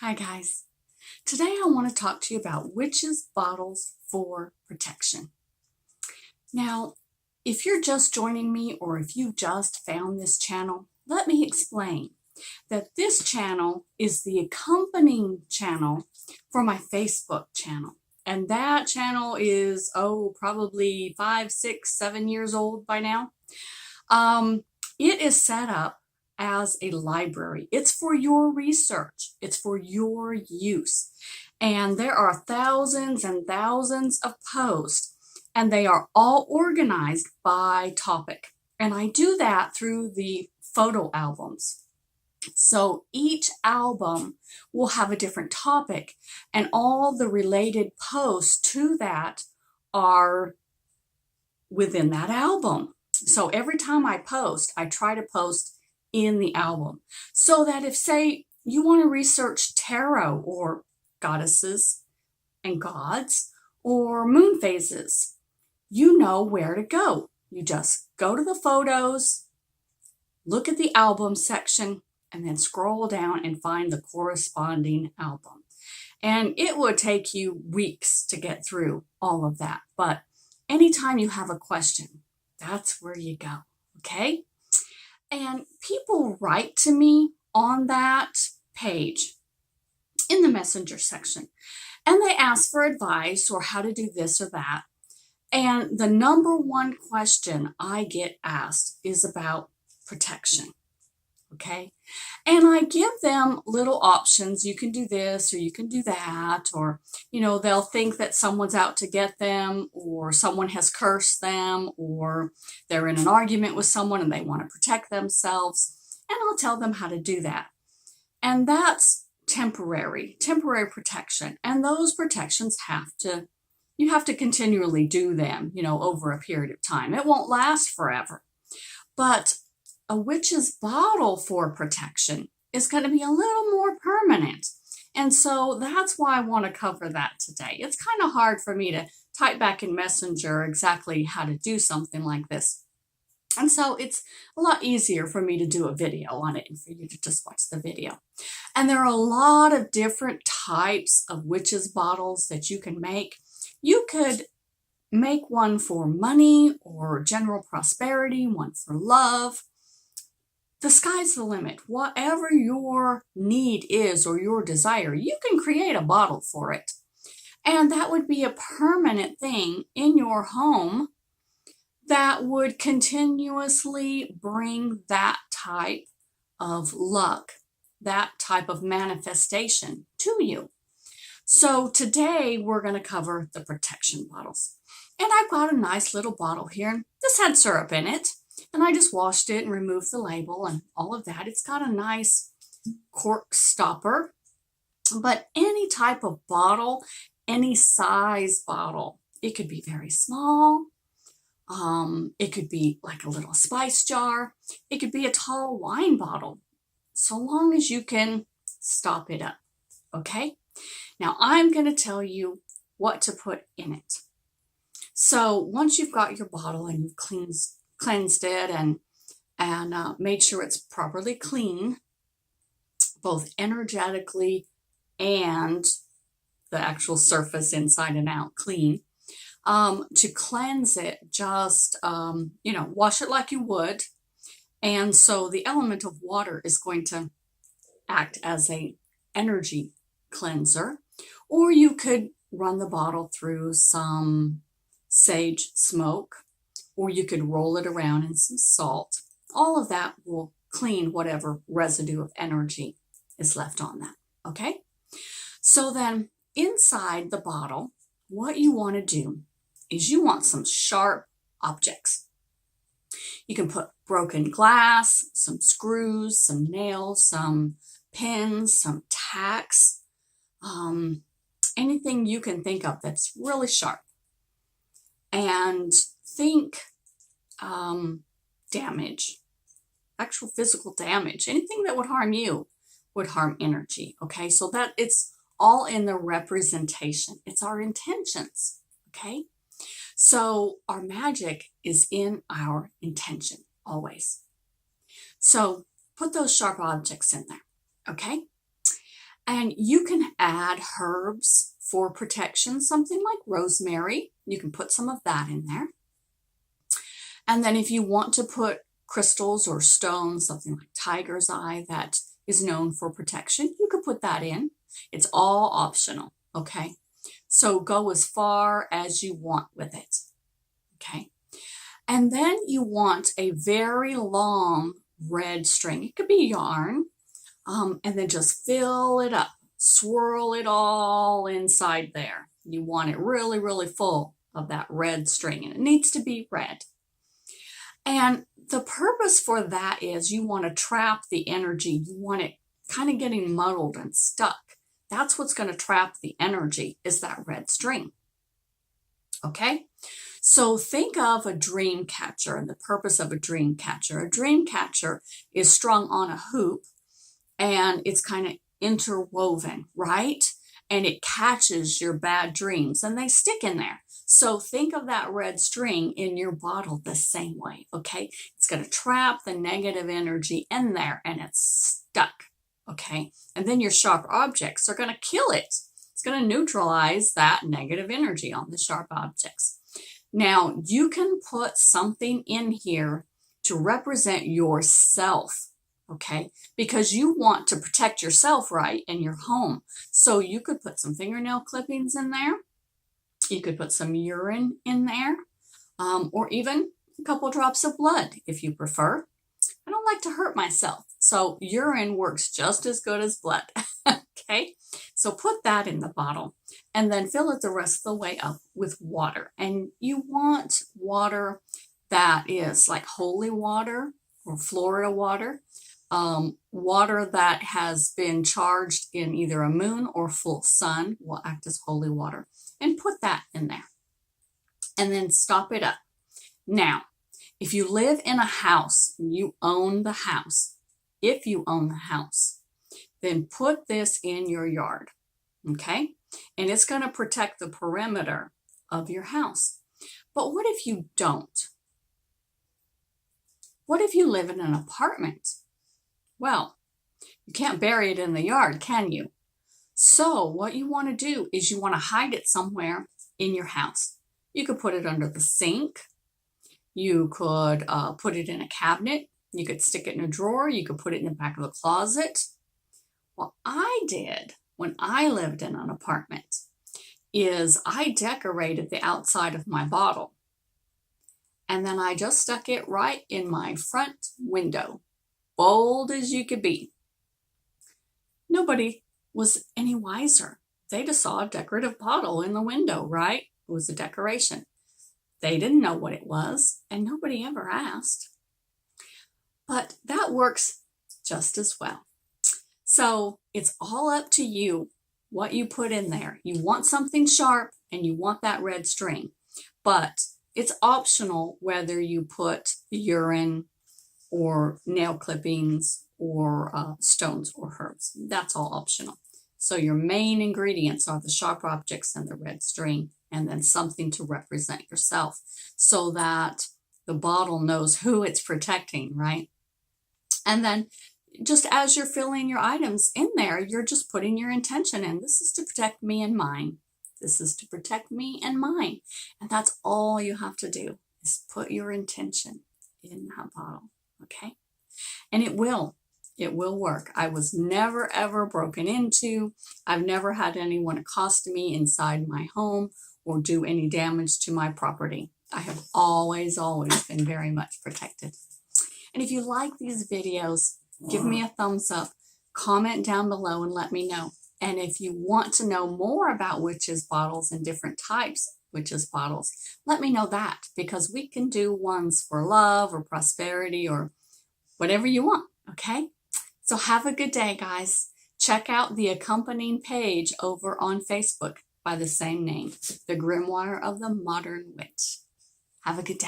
Hi guys. Today I want to talk to you about witches' bottles for protection. Now, if you're just joining me or if you just found this channel, let me explain that this channel is the accompanying channel for my Facebook channel. And that channel is, probably 5, 6, 7 years old by now. It is set up as a library. It's for your research. It's for your use. And there are thousands and thousands of posts, and they are all organized by topic. And I do that through the photo albums. So each album will have a different topic, and all the related posts to that are within that album. So every time I post, I try to post in the album so that if, say, you want to research tarot or goddesses and gods or moon phases, you know where to go. You just go to the photos, look at the album section, and then scroll down and find the corresponding album. And it would take you weeks to get through all of that. But anytime you have a question, that's where you go, okay? And people write to me on that page in the messenger section, and they ask for advice or how to do this or that. And the number one question I get asked is about protection, okay? And I give them little options. You can do this or you can do that, or, they'll think that someone's out to get them, or someone has cursed them, or they're in an argument with someone and they want to protect themselves. And I'll tell them how to do that. And that's temporary protection. And those protections you have to continually do them, over a period of time. It won't last forever. But a witch's bottle for protection is going to be a little more permanent. And so that's why I want to cover that today. It's kind of hard for me to type back in Messenger exactly how to do something like this. And so it's a lot easier for me to do a video on it and for you to just watch the video. And there are a lot of different types of witch's bottles that you can make. You could make one for money or general prosperity, one for love. The sky's the limit. Whatever your need is or your desire, you can create a bottle for it. And that would be a permanent thing in your home that would continuously bring that type of luck, that type of manifestation to you. So today we're going to cover the protection bottles. And I've got a nice little bottle here. This had syrup in it. And I just washed it and removed the label and all of that. It's got a nice cork stopper. But any type of bottle, any size bottle, it could be very small. It could be like a little spice jar. It could be a tall wine bottle, so long as you can stop it up, okay? Now, I'm going to tell you what to put in it. So once you've got your bottle and you've cleansed it and made sure it's properly clean, both energetically and the actual surface inside and out clean, to cleanse it, just, wash it like you would. And so the element of water is going to act as a energy cleanser, or you could run the bottle through some sage smoke, or you could roll it around in some salt. All of that will clean whatever residue of energy is left on that, okay? So then inside the bottle, what you want to do is you want some sharp objects. You can put broken glass, some screws, some nails, some pins, some tacks, anything you can think of that's really sharp. And think damage, actual physical damage. Anything that would harm you would harm energy, okay? So that it's all in the representation. It's our intentions, okay? So our magic is in our intention, always. So put those sharp objects in there, okay? And you can add herbs for protection, something like rosemary. You can put some of that in there. And then if you want to put crystals or stones, something like tiger's eye that is known for protection, you could put that in. It's all optional, okay? So go as far as you want with it, okay? And then you want a very long red string. It could be yarn, and then just fill it up. Swirl it all inside there. You want it really, really full of that red string, and it needs to be red. And the purpose for that is you want to trap the energy. You want it kind of getting muddled and stuck. That's what's going to trap the energy, is that red string. Okay? So think of a dream catcher and the purpose of a dream catcher. A dream catcher is strung on a hoop and it's kind of interwoven, right? And it catches your bad dreams and they stick in there. So think of that red string in your bottle the same way, okay? It's going to trap the negative energy in there and it's stuck, okay? And then your sharp objects are going to kill it. It's going to neutralize that negative energy on the sharp objects. Now, you can put something in here to represent yourself, okay? Because you want to protect yourself, right, in your home. So you could put some fingernail clippings in there. You could put some urine in there, or even a couple drops of blood if you prefer. I don't like to hurt myself, so urine works just as good as blood, okay? So put that in the bottle and then fill it the rest of the way up with water. And you want water that is like holy water or Florida water, water that has been charged in either a moon or full sun will act as holy water. And put that in there and then stop it up. Now, if you live in a house, you own the house, if you own the house, then put this in your yard, okay? And it's going to protect the perimeter of your house. But what if you don't? What if you live in an apartment? Well, you can't bury it in the yard, can you? So what you want to do is you want to hide it somewhere in your house. You could put it under the sink. You could put it in a cabinet. You could stick it in a drawer. You could put it in the back of the closet. What I did when I lived in an apartment is I decorated the outside of my bottle. And then I just stuck it right in my front window, bold as you could be. Nobody was any wiser. They just saw a decorative bottle in the window, right? It was a decoration. They didn't know what it was, and nobody ever asked. But that works just as well. So it's all up to you what you put in there. You want something sharp and you want that red string, but it's optional whether you put urine or nail clippings or stones or herbs. That's all optional. So your main ingredients are the sharp objects and the red string, and then something to represent yourself so that the bottle knows who it's protecting, right? And then just as you're filling your items in there, you're just putting your intention in. This is to protect me and mine. This is to protect me and mine. And that's all you have to do is put your intention in that bottle, okay? And it will work. I was never, ever broken into. I've never had anyone accost me inside my home or do any damage to my property. I have always been very much protected. And if you like these videos, give me a thumbs up, comment down below and let me know. And if you want to know more about witches bottles and different types of witches bottles, let me know that, because we can do ones for love or prosperity or whatever you want, okay? So have a good day, guys. Check out the accompanying page over on Facebook by the same name, The Grimoire of the Modern Witch. Have a good day.